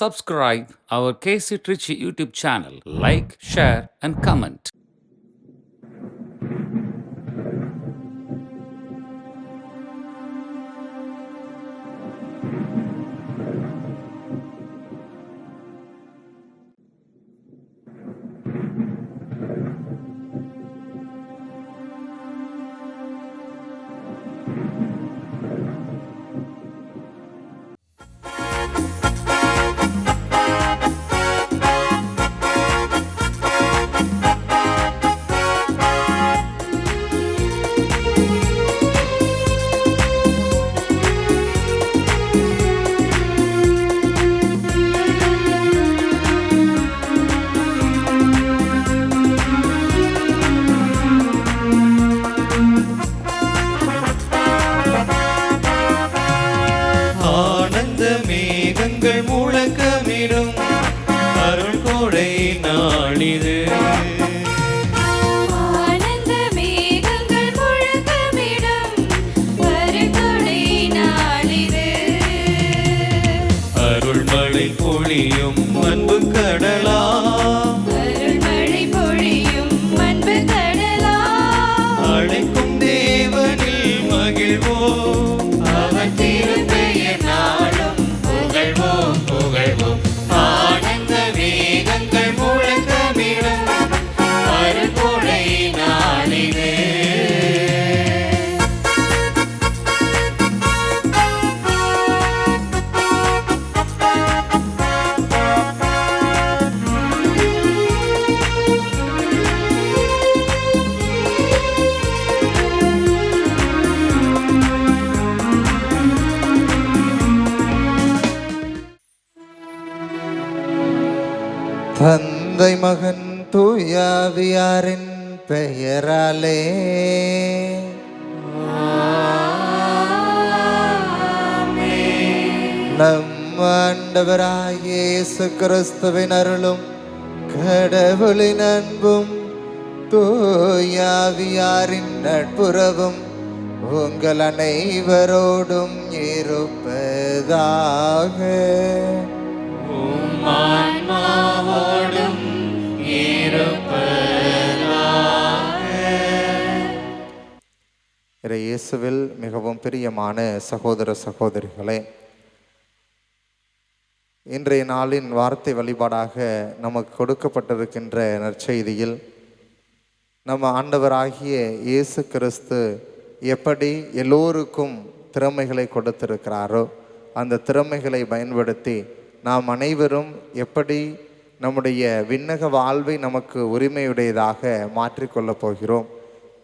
Subscribe our KC Trichy YouTube channel. Like, share, and comment. ஆனந்த மேகங்கள் முழக்கமிடும் அருள் கொடை நாளிது. ஆனந்த மேகங்கள் முழக்கமிடும் அருள் கொடை நாளிது. அருள்மழை பொழியும் அன்பு கடலா, அருள்மழை பொழியும் அன்பு கடலா, அழைக்கும் தேவனில் மகிழ்வோம், அவர் திருப்பெயர் நாளும் புகழ்வோம் புகழ்வோம். ஆனந்த மேகங்கள் முழக்கமிடும் அருள் கொடை நாளிது. தந்தை மகன் தூயாவியாரின் பெயராலே நம் ஆண்டவராகிய இயேசு கிறிஸ்துவின் அருளும் கடவுளின் அன்பும் தூயாவியாரின் நட்புறவும் உங்கள் அனைவரோடும் இருப்பதாக. ஆன்மாவோடும் இயேசுவில் மிகவும் பிரியமான சகோதர சகோதரிகளே, இன்றைய நாளின் வார்த்தை வழிபாடாக நமக்கு கொடுக்கப்பட்டிருக்கின்ற நற்செய்தியில் நம்ம ஆண்டவராகிய இயேசு கிறிஸ்து எப்படி எல்லோருக்கும் திறமைகளை கொடுத்திருக்கிறாரோ அந்த திறமைகளை பயன்படுத்தி நாம் அனைவரும் எப்படி நம்முடைய விண்ணக வாழ்வை நமக்கு உரிமையுடையதாக மாற்றிக்கொள்ளப் போகிறோம்.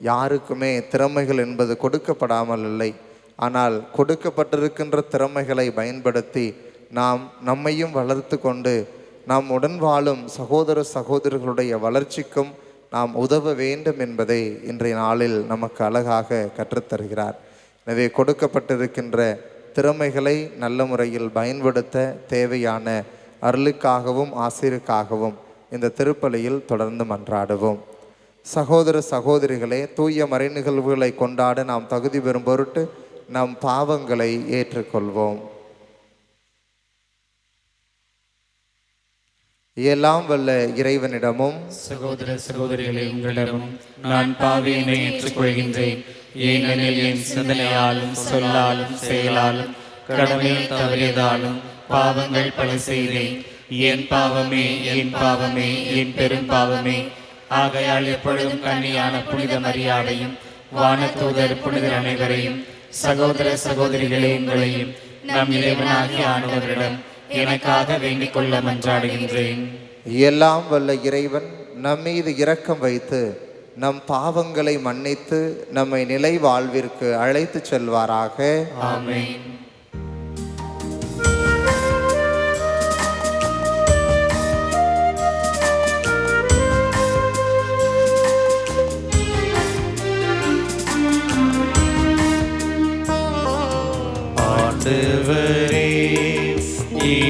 யாருக்குமே திறமைகள் என்பது கொடுக்கப்படாமல் இல்லை. ஆனால் கொடுக்கப்பட்டிருக்கின்ற திறமைகளை பயன்படுத்தி நாம் நம்மையும் வளர்த்து கொண்டு நாம் உடன் வாழும் சகோதர சகோதரிகளுடைய வளர்ச்சிக்கும் நாம் உதவ வேண்டும் என்பதை இன்றைய நாளில் நமக்கு அழகாக கற்றுத்தருகிறார். எனவே கொடுக்கப்பட்டிருக்கின்ற திறமைகளை நல்ல முறையில் பயன்படுத்த தேவையான அருளுக்காகவும் ஆசிரியருக்காகவும் இந்த திருப்பலியில் தொடர்ந்து மன்றாடுவோம். சகோதர சகோதரிகளே, தூய மறை நிகழ்வுகளை கொண்டாட நாம் தகுதி பெறும் பொருட்டு நம் பாவங்களை ஏற்றுக்கொள்வோம். எல்லாம் வல்ல இறைவனிடமும் சகோதர சகோதரிகளே, உங்களிடமும் நான் பாவியினை ஏற்றுக்கொள்கின்றேன். ஏனெனில் என் சிந்தனையாலும் சொல்லாலும் செயலாலும் கடமையில் தவறியதாலும் பாவங்கள் பல செய்தேன். என் பாவமே என் பாவமே என் பெரும் பாவமே. ஆகையால் எப்பொழுதும் கன்னியான புனித மரியாதையும் வானதூதர் புனிதர் அனைவரையும் சகோதர சகோதரிகளே உங்களையும் நம் இறைவனாகிய ஆண்டவரிடம் எனக்காக வேண்டிக் கொள்ள மன்றாடுகின்றேன். எல்லாம் வல்ல இறைவன் நம் மீது இரக்கம் வைத்து நம் பாவங்களை மன்னித்து நம்மை நிலை வாழ்விற்கு அழைத்து செல்வாராக. ஆமென். ஆண்டவரே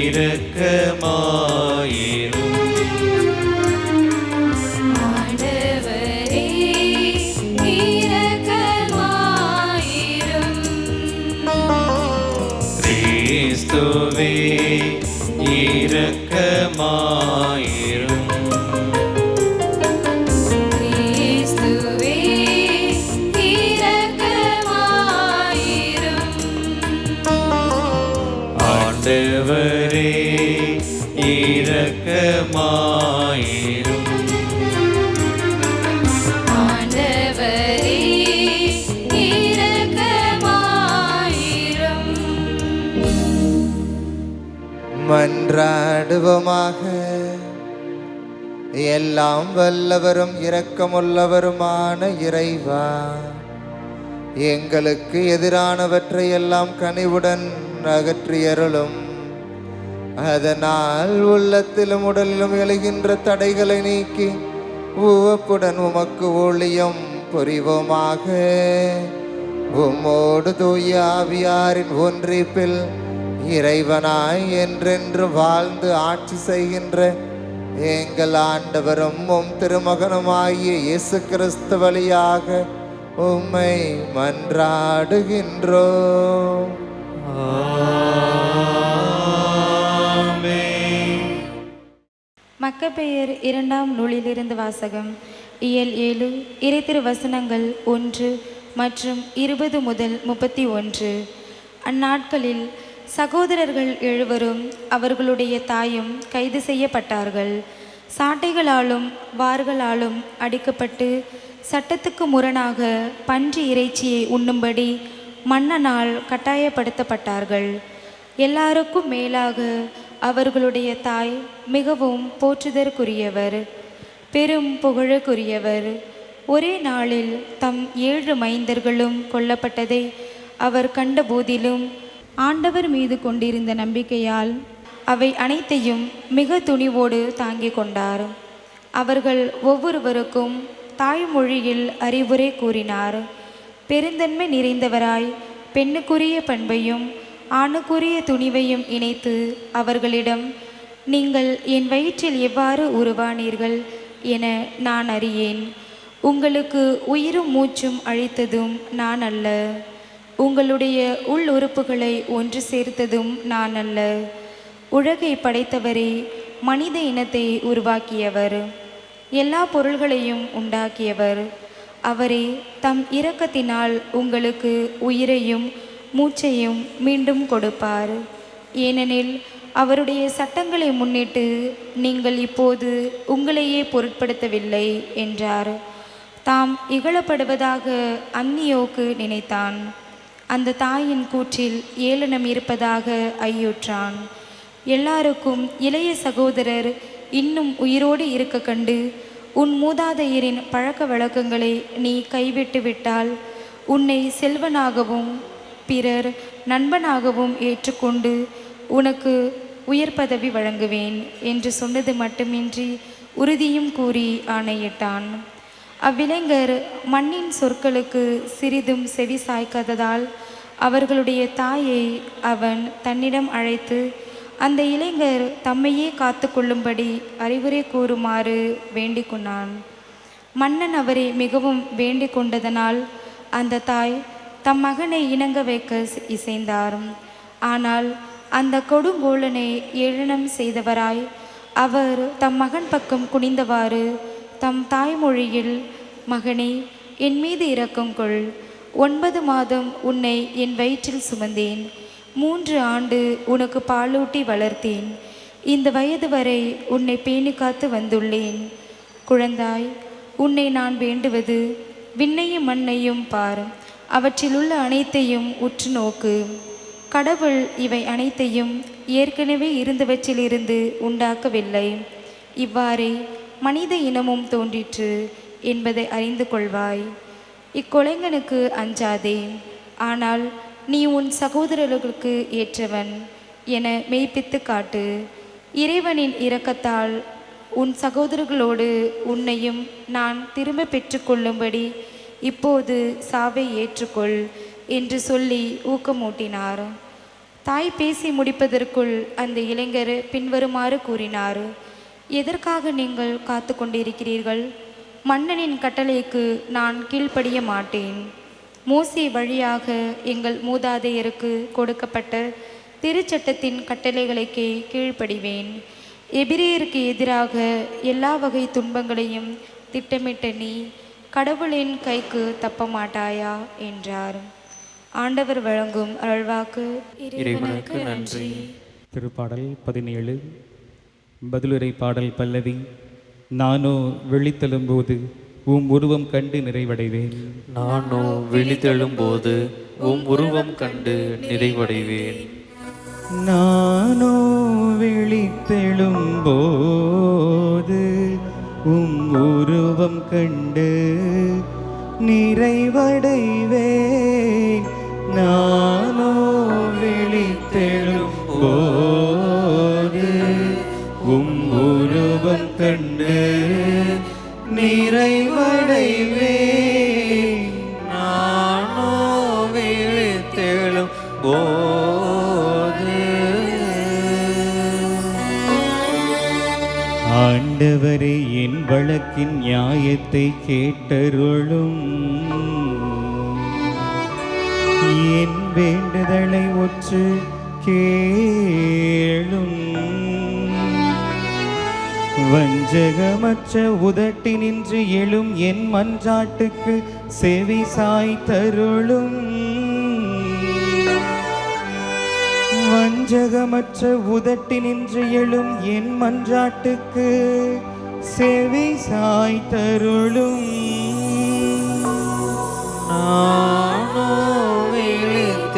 இரக்கமாயிரும். ஆண்டவரே இரக்கமாயிரும். கிறிஸ்துவே இரக்கமாயிரும். கிறிஸ்துவே இரக்கமாயிரும். ஆண்டவரே இரக்கமாயிரும். ஆண்டவரே இரக்கமாயிரும். மன்றாடுவோமாக. எல்லாம் வல்லவரும் இரக்கமுள்ளவருமான இறைவா, எங்களுக்கு எதிரானவற்றை எல்லாம் கனிவுடன் அகற்றியருளும். அதனால் உள்ளத்திலும் உடலிலும் எழுகின்ற தடைகளை நீக்கி உவப்புடன் உமக்கு ஊழியம் புரிவோமாக. உம்மோடு தூய ஆவியாரின் ஒன்றிப்பில் இறைவனாய் என்றென்று வாழ்ந்து ஆட்சி செய்கின்ற எங்கள் ஆண்டவரும் உம் திருமகனுமாகிய இயேசு கிறிஸ்து வழியாக உம்மை மன்றாடுகின்றோம். மக்கபெயர் 2ஆம் நூலிலிருந்து வாசகம். இயல் 7 இறைத்திரு வசனங்கள் 1 மற்றும் 20 முதல் 31. அந்நாட்களில் சகோதரர்கள் 7வரும் அவர்களுடைய தாயும் கைது செய்யப்பட்டார்கள். சாட்டைகளாலும் வார்களாலும் அடிக்கப்பட்டு சட்டத்துக்கு முரணாக பன்றி இறைச்சியை உண்ணும்படி மன்னனால் கட்டாயப்படுத்தப்பட்டார்கள். எல்லாருக்கும் மேலாக அவர்களுடைய தாய் மிகவும் போற்றுதற்குரியவர், பெரும் புகழுக்குரியவர். ஒரே நாளில் தம் 7 மைந்தர்களும் கொல்லப்பட்டதை அவர் கண்டபோதிலும் ஆண்டவர் மீது கொண்டிருந்த நம்பிக்கையால் அவை அனைத்தையும் மிக துணிவோடு தாங்கிக் கொண்டார். அவர்கள் ஒவ்வொருவருக்கும் தாய்மொழியில் அறிவுரை கூறினார். பெருந்தன்மை நிறைந்தவராய் பெண்ணுக்குரிய பண்பையும் ஆணுக்குரிய துணிவையும் இணைத்து அவர்களிடம், நீங்கள் என் வயிற்றில் எவ்வாறு உருவானீர்கள் என நான் அறியேன். உங்களுக்கு உயிரும் மூச்சும் அளித்ததும் நான் அல்ல, உங்களுடைய உள் உறுப்புகளை ஒன்று சேர்த்ததும் நான் அல்ல. உலகை படைத்தவரே, மனித இனத்தை உருவாக்கியவர், எல்லா பொருள்களையும் உண்டாக்கியவர். அவரே தம் இரக்கத்தினால் உங்களுக்கு உயிரையும் மூச்சையும் மீண்டும் கொடுப்பார். ஏனெனில் அவருடைய சட்டங்களை முன்னிட்டு நீங்கள் இப்போது உங்களையே பொருட்படுத்தவில்லை என்றார். தாம் இகழப்படுவதாக அந்நியோக்கு நினைத்தான். அந்த தாயின் கூற்றில் ஏளனம் இருப்பதாக ஐயுற்றான். எல்லாருக்கும் இளைய சகோதரர் இன்னும் உயிரோடு இருக்க கண்டு, உன் மூதாதையரின் பழக்க வழக்கங்களை நீ கைவிட்டு விட்டால் உன்னை செல்வனாகவும் பிறர் நண்பனாகவும் ஏற்றுக்கொண்டு உனக்கு உயர் பதவி வழங்குவேன் என்று சொன்னது மட்டுமின்றி உறுதியும் கூறி ஆணையிட்டான். அவ்விளைஞர் மண்ணின் சொற்களுக்கு சிறிதும் செவி சாய்க்காததால் அவர்களுடைய தாயை அவன் தன்னிடம் அழைத்து அந்த இளைஞர் தம்மையே காத்து கொள்ளும்படி அறிவுரை கூறுமாறு வேண்டிக் கொண்டான். மன்னன் அவரை மிகவும் வேண்டிக் கொண்டதனால் அந்த தாய் தம் மகனை இணங்க வைக்க இசைந்தார். ஆனால் அந்த கொடுங்கோலனை ஏளனம் செய்தவராய் அவர் தம் மகன் பக்கம் குனிந்தவாறு தம் தாய்மொழியில், மகனே, என் மீது இரக்கம் கொள். 9 மாதம் உன்னை என் வயிற்றில் சுமந்தேன். 3 ஆண்டு உனக்கு பாலூட்டி வளர்த்தேன். இந்த வயது வரை உன்னை பேணி காத்து வந்துள்ளேன். குழந்தாய், உன்னை நான் வேண்டுவது விண்ணையும் மண்ணையும் பார், அவற்றிலுள்ள அனைத்தையும் உற்று நோக்கு. கடவுள் இவை அனைத்தையும் ஏற்கனவே இருந்தவற்றிலிருந்து உண்டாக்கவில்லை. இவ்வாறே மனித இனமும் தோன்றிற்று என்பதை அறிந்து கொள்வாய். இக்கொலைஞனுக்கு அஞ்சாதே, ஆனால் நீ உன் சகோதரர்களுக்கு ஏற்றவன் என மெய்ப்பித்து காட்டு. இறைவனின் இரக்கத்தால் உன் சகோதரர்களோடு உன்னையும் நான் திரும்ப பெற்றுக்கொள்ளும்படி இப்போது சாவை ஏற்றுக்கொள் என்று சொல்லி ஊக்கமூட்டினார். தாய் பேசி முடிப்பதற்குள் அந்த இளைஞர் பின்வருமாறு கூறினார். எதற்காக நீங்கள் காத்து கொண்டிருக்கிறீர்கள்? மன்னனின் கட்டளைக்கு நான் கீழ்ப்படிய மாட்டேன். மோசே வழியாக எங்கள் மூதாதையருக்கு கொடுக்கப்பட்ட திருச்சட்டத்தின் கட்டளைகளுக்கே கீழ்ப்படிவேன். எபிரேயருக்கு எதிராக எல்லா வகை துன்பங்களையும் திட்டமிட்ட நீ கடவுளின் கைக்கு தப்ப மாட்டாயா என்றார். ஆண்டவர் வழங்கும் அருள்வாக்கு. இறைவனுக்கு நன்றி. திருப்பாடல் 17. பதிலுரை பாடல் பல்லவி. நானோ விழித்தெழும்போது உருவம் கண்டு நிறைவடைவேன். நானோ விழித்தெழும்போது உருவம் கண்டு நிறைவடைவேன். நானோ விழித்தெழும்போது உருவம் கண்டு நிறைவடைவேன். நானோ விழித்தெழும்போது உருவம் கண்டு நிறைவடைவேன். நானோ விழித்தெழும்போது ஆண்டவரே என் வழக்கின் நியாயத்தை கேட்டருளும். என் வேண்டுதலை ஒற்று கேளும். வஞ்சகமற்ற உதட்டினின்று எழும் என் மன்றாட்டுக்கு செவி சாய்த்தருளும். வஞ்சகமற்ற உதட்டினின்று எழும் என் மன்றாட்டுக்கு செவி சாய்த்தருளும். நானோ விழித்தெழும்போது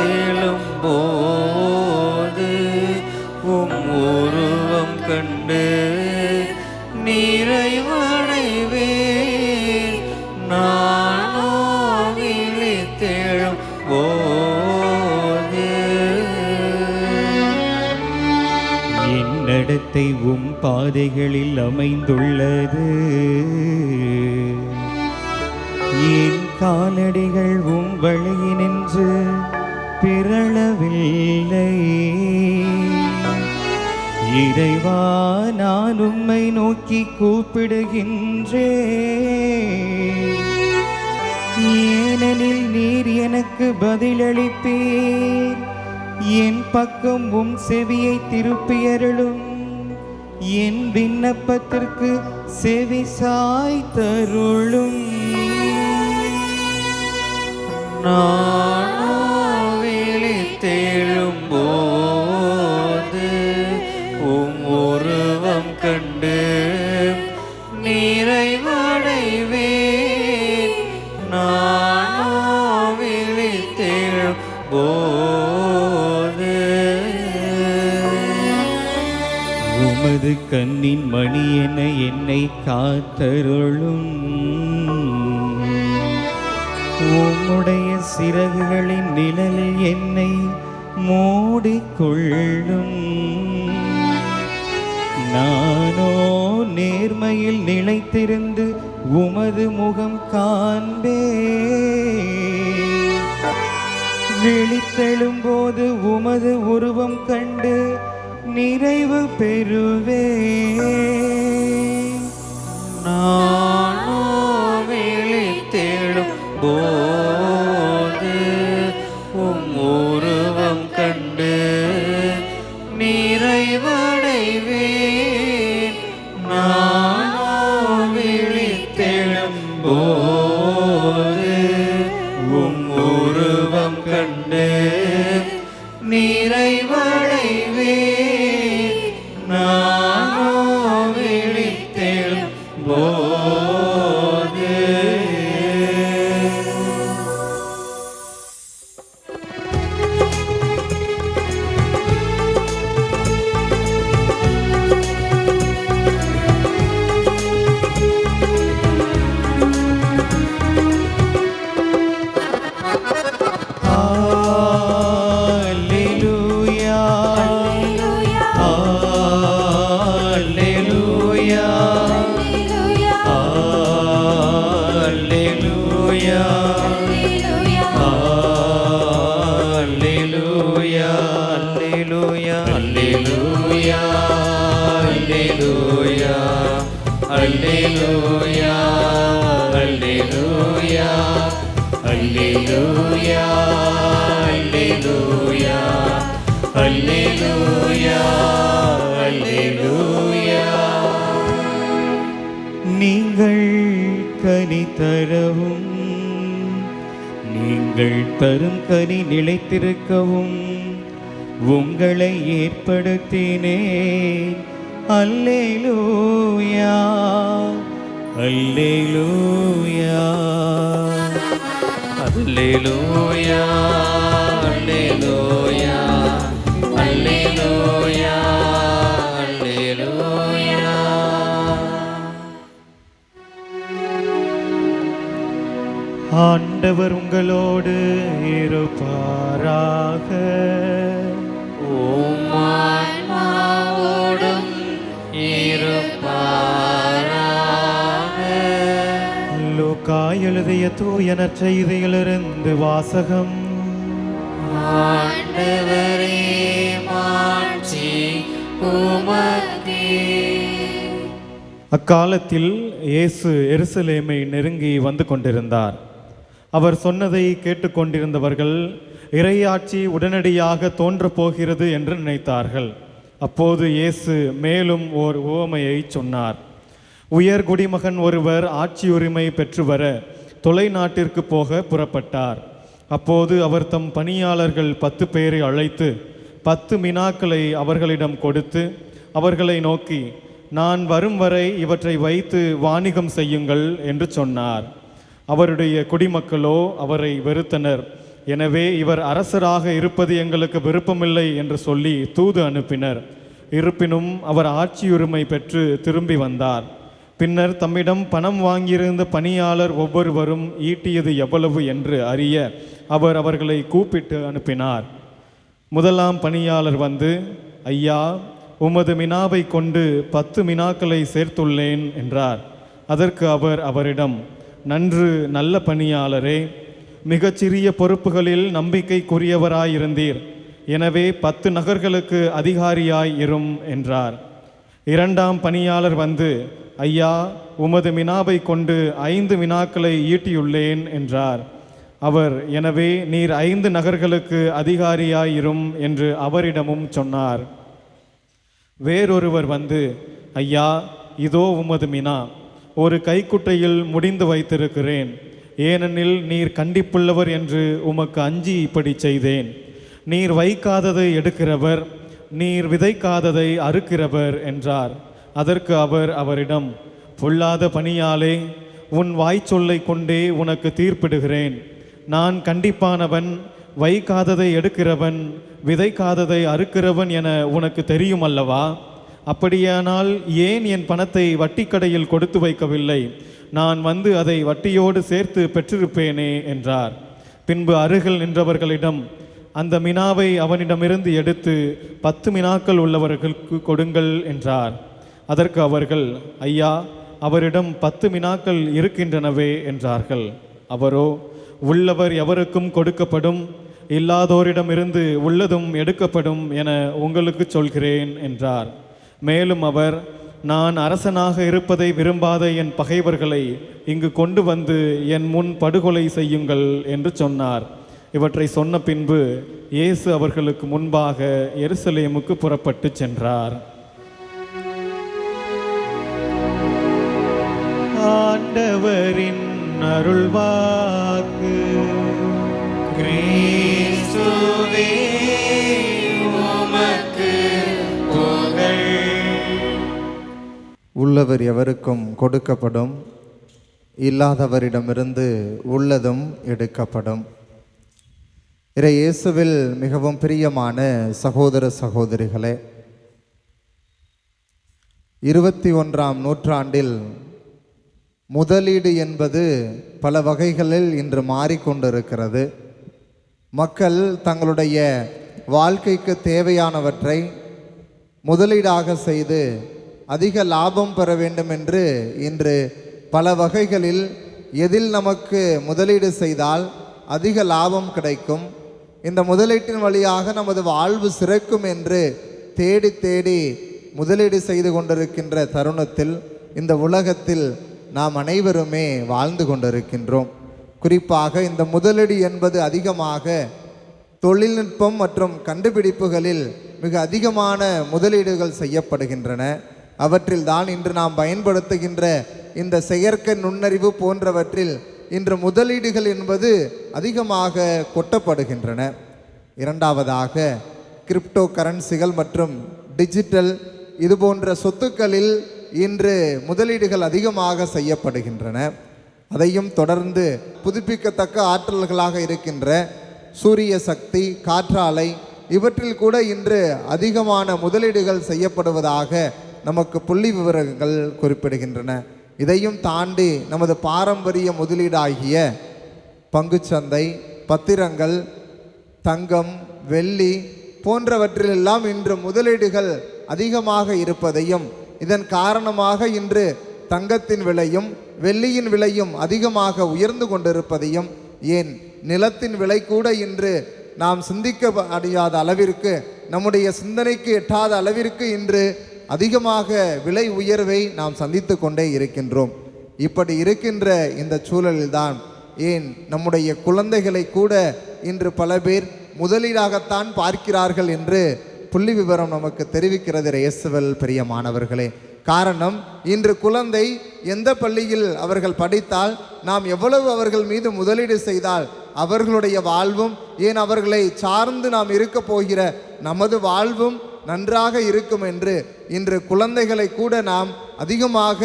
உருவம் கண்டு நிறைவடைவேன். நானோ விழித்தெழும்போது என் நடத்தை பாதைகளில் அமைந்துள்ளது. என் காலடிகள் வழியினின்று பிறழவில்லை. இறைவா, நான் உம்மை நோக்கி கூப்பிடுகின்றேன். ஏனெனில் நீர் எனக்கு பதிலளிப்பீர். என் பக்கம் செவியை திருப்பியருளும். என் விண்ணப்பத்திற்கு செவி சாய்த்தருளும். நானோ விழித்தெழும்போது உருவம் கண்டு நிறைவடைவேன். நானோ விழித்தெழும்போது உமது கண்ணின் மணி என என்னை காத்தருளும். உம்முடைய சிறகுகளின் நிழலில் என்னை மூடிக்கொள்ளும். நானோ நேர்மையில் நிலைத்திருந்து உமது முகம் காண்பேன். விழித்தெழும்போது உமது உருவம் கண்டு நிறைவு பெறுவேன். நானோ விழித்தெழும்போது உருவம் கண்டு நிறைவடைவேன். நானோ விழித்தெழும்போது உருவம் கண்டு நிறைவடைவேன். நானோ விழித்தெழும்போது அல்லேலூயா அல்லேலூயா. நீங்கள் கனி தரவும் நீங்கள் தரும் கனி நிலைத்திருக்கவும் உங்களை ஏற்படுத்தினேன். அல்லேலூயா அல்லேலூயா. அல்லேலூயா அல்லேலூயா அல்லேலூயா அல்லேலூயா. ஆண்டவர் உங்களோடு இருப்பாராக. உம்மான்மாவோடும் இருப்பாராக. லூக்கா எழுதிய தூய நற்செய்தியிலிருந்து வாசகம். ஆண்டவரே மாட்சி உமக்கே. அக்காலத்தில் இயேசு எருசலேமை நெருங்கி வந்து கொண்டிருந்தார். அவர் சொன்னதை கேட்டுக்கொண்டிருந்தவர்கள் இறையாட்சி உடனடியாக தோன்றப் போகிறது என்று நினைத்தார்கள். அப்போது இயேசு மேலும் ஓர் உவமையை சொன்னார். உயர் குடிமகன் ஒருவர் ஆட்சியுரிமை பெற்று வர தொலைநாட்டிற்கு போக புறப்பட்டார். அப்போது அவர் தம் பணியாளர்கள் 10 பேரை அழைத்து 10 மினாக்களை அவர்களிடம் கொடுத்து அவர்களை நோக்கி, நான் வரும் வரை இவற்றை வைத்து வாணிகம் செய்யுங்கள் என்று சொன்னார். அவருடைய குடிமக்களோ அவரை வெறுத்தனர். எனவே இவர் அரசராக இருப்பது எங்களுக்கு விருப்பமில்லை என்று சொல்லி தூது அனுப்பினர். இருப்பினும் அவர் ஆட்சியுரிமை பெற்று திரும்பி வந்தார். பின்னர் தம்மிடம் பணம் வாங்கியிருந்த பணியாளர் ஒவ்வொருவரும் ஈட்டியது எவ்வளவு என்று அறிய அவர் அவர்களை கூப்பிட்டு அனுப்பினார். முதலாம் பணியாளர் வந்து, ஐயா, உமது மினாவை கொண்டு 10 மினாக்களை சேர்த்துள்ளேன் என்றார். அதற்கு அவர் அவரிடம், நன்று நல்ல பணியாளரே, மிகச்சிறிய பொறுப்புகளில் நம்பிக்கைக்குரியவராயிருந்தீர். எனவே 10 நகர்களுக்கு அதிகாரியாய் இரும் என்றார். இரண்டாம் பணியாளர் வந்து, ஐயா, உமது மினாவை கொண்டு 5 மினாக்களை ஈட்டியுள்ளேன் என்றார். அவர், எனவே நீர் 5 நகர்களுக்கு அதிகாரியாயிரும் என்று அவரிடமும் சொன்னார். வேறொருவர் வந்து, ஐயா, இதோ உமது மினா, ஒரு கைக்குட்டையில் முடிந்து வைத்திருக்கிறேன். ஏனெனில் நீர் கண்டிப்புள்ளவர் என்று உமக்கு அஞ்சி இப்படி செய்தேன். நீர் வைக்காததை எடுக்கிறவர், நீர் விதைக்காததை அறுக்கிறவர் என்றார். அதற்கு அவர் அவரிடம், பொல்லாத பணியாளே, உன் வாய்ச்சொல்லை கொண்டே உனக்கு தீர்ப்பிடுகிறேன். நான் கண்டிப்பானவன், வைக்காததை எடுக்கிறவன், விதைக்காததை அறுக்கிறவன் என உனக்கு தெரியும் அல்லவா? அப்படியானால் ஏன் என் பணத்தை வட்டிக்கடையில் கொடுத்து வைக்கவில்லை? நான் வந்து அதை வட்டியோடு சேர்த்து பெற்றிருப்பேனே என்றார். பின்பு அருகில் நின்றவர்களிடம், அந்த மினாவை அவனிடமிருந்து எடுத்து 10 மினாக்கள் உள்ளவர்களுக்கு கொடுங்கள் என்றார். அதற்கு அவர்கள், ஐயா, அவரிடம் 10 மினாக்கள் இருக்கின்றனவே என்றார்கள். அவரோ, உள்ளவர் எவருக்கும் கொடுக்கப்படும், இல்லாதோரிடமிருந்து உள்ளதும் எடுக்கப்படும் என உங்களுக்கு சொல்கிறேன் என்றார். மேலும் அவர், நான் அரசனாக இருப்பதை விரும்பாத என் பகைவர்களை இங்கு கொண்டு வந்து என் முன் படுகொலை செய்யுங்கள் என்று சொன்னார். இவற்றை சொன்ன பின்பு இயேசு அவர்களுக்கு முன்பாக எருசலேமுக்கு புறப்பட்டு சென்றார். ஆண்டவரின் அருள்வாக்கு. கிறிஸ்துவே உமக்கு புகழ். உள்ளவர் எவருக்கும் கொடுக்கப்படும், இல்லாதவரிடமிருந்து உள்ளதும் எடுக்கப்படும். இயேசுவில் மிகவும் பிரியமான சகோதர சகோதரிகளே, 21ஆம் நூற்றாண்டில் முதலீடு என்பது பல வகைகளில் இன்று மாறிக்கொண்டிருக்கிறது. மக்கள் தங்களுடைய வாழ்க்கைக்கு தேவையானவற்றை முதலீடாக செய்து அதிக லாபம் பெற வேண்டும் என்று இன்று பல வகைகளில் எதில் நமக்கு முதலீடு செய்தால் அதிக லாபம் கிடைக்கும், இந்த முதலீட்டின் வழியாக நமது வாழ்வு சிறக்கும் என்று தேடி தேடி முதலீடு செய்து கொண்டிருக்கின்ற தருணத்தில் இந்த உலகத்தில் நாம் அனைவருமே வாழ்ந்து கொண்டிருக்கின்றோம். குறிப்பாக இந்த முதலீடு என்பது அதிகமாக தொழில்நுட்பம் மற்றும் கண்டுபிடிப்புகளில் மிக அதிகமான முதலீடுகள் செய்யப்படுகின்றன. அவற்றில் தான் இன்று நாம் பயன்படுத்துகின்ற இந்த செயற்கை நுண்ணறிவு போன்றவற்றில் இன்று முதலீடுகள் என்பது அதிகமாக கொட்டப்படுகின்றன. இரண்டாவதாக கிரிப்டோ கரன்சிகள் மற்றும் டிஜிட்டல் இது போன்ற சொத்துக்களில் இன்று முதலீடுகள் அதிகமாக செய்யப்படுகின்றன. அதையும் தொடர்ந்து புதுப்பிக்கத்தக்க ஆற்றல்களாக இருக்கின்ற சூரிய சக்தி, காற்றாலை இவற்றில் கூட இன்று அதிகமான முதலீடுகள் செய்யப்படுவதாக நமக்கு புள்ளி விவரங்கள் குறிப்பிடுகின்றன. இதையும் தாண்டி நமது பாரம்பரிய முதலீடாகிய பங்குச்சந்தை, பத்திரங்கள், தங்கம், வெள்ளி போன்றவற்றிலெல்லாம் இன்று முதலீடுகள் அதிகமாக இருப்பதையும், இதன் காரணமாக இன்று தங்கத்தின் விலையும் வெள்ளியின் விலையும் அதிகமாக உயர்ந்து கொண்டிருப்பதையும், ஏன் நிலத்தின் விலை கூட இன்று நாம் சிந்திக்க முடியாத அளவிற்கு, நம்முடைய சிந்தனைக்கு எட்டாத அளவிற்கு இன்று அதிகமாக விலை உயர்வை நாம் சந்தித்து கொண்டே இருக்கின்றோம். இப்படி இருக்கின்ற இந்த சூழலில்தான் ஏன் நம்முடைய குழந்தைகளை கூட இன்று பல பேர் முதலீடாகத்தான் பார்க்கிறார்கள் என்று புள்ளி விவரம் நமக்கு தெரிவிக்கிறது. இயேசுவில் பிரியமானவர்களே, காரணம் இன்று குழந்தை எந்த பள்ளியில் அவர்கள் படித்தால், நாம் எவ்வளவு அவர்கள் மீது முதலீடு செய்தால் அவர்களுடைய வாழ்வும், ஏன் அவர்களை சார்ந்து நாம் இருக்க போகிற நமது வாழ்வும் நன்றாக இருக்கும் என்று இன்று குழந்தைகளை கூட நாம் அதிகமாக